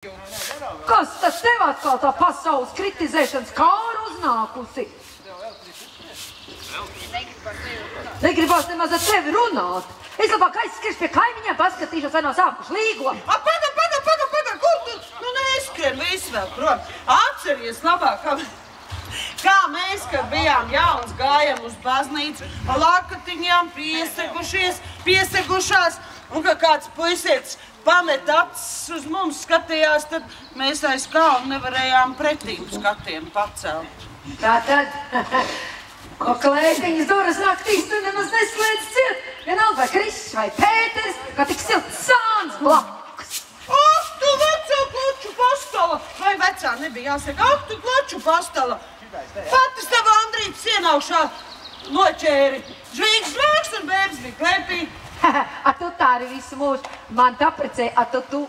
Kas tas tev atkal tā pasaules kritizēšanas kāra uznākusi? Negribās nemaz ar tevi runāt. Es labāk aizskriešu pie kaimiņiem, paskatīšos, vai nav sākuši līgo. Paga, kur tu? Nu neskrien visi vēl prom. Atceries labāk, kā mēs, kad bijām jauns, gājam uz baznīcu, lakatiņām piesegušās, un ka kāds puisietis pamet acis uz mums skatījās, tad mēs aiz kalnu nevarējām pretīm skatiem pacelt. Tātad, ko klētiņas duras naktīs tu nemaz neslēdz ciet, vienalga vai Kristus vai Pēters, kā tik silts sāns blakus. Ak, tu vecā klaču pastala! Vai vecā nebija jāsaka, ak, tu klaču pastala! Pati tava Andrītas ienākšā noķēri. Žvīgs žvāks un bēbs bija klēpī. A tu tā arī visu mūžu. Man apprecēja, a tu.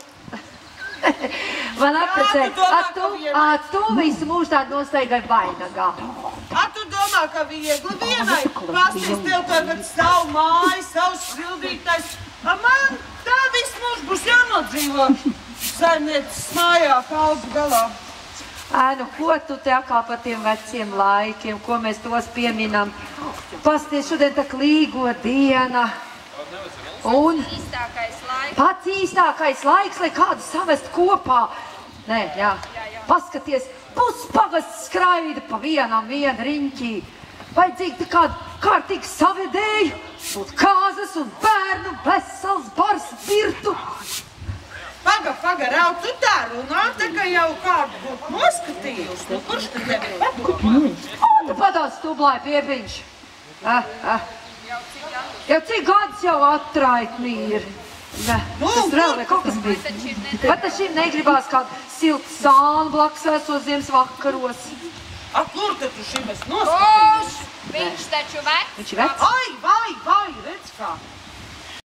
Man apprecēja, a tu visu mūžu tādu nostaigai vainagā. A tu domā, ka viegli vienai pasties tev tagad savu māju, savs sildītais. A man tā visu mūžu būs jānodzīvo saimnieces mājā kalpu galā. Nu ko tu te atkal par tiem veciem laikiem, ko mēs tos pieminam? Pasties šodien tā līgo diena. Un pats īstākais laiks, lai kādu savest kopā. Nē, jā. Paskaties, puspagasts skraida pa vienam riņķī. Vajadzīgi kādu kārtīgi savedēju, būt kāzas un bērnu vesels bars virtu. Paga, Rau, tu tā runā, tā kā jau kādu būtu noskatījusi. Nu, kurš te tevi padomā? Tu padās stublāja piebiņš. Jau cik gadus jau atraitni ir. Tas vēl vai kaut kas bija. Vai tas šim negribās kādu siltu sānu blakus esos ziemas vakaros? A, kur te tu šim esi noskatījis? Viņš taču vecs. Viņš vecs? Vai, redz kā.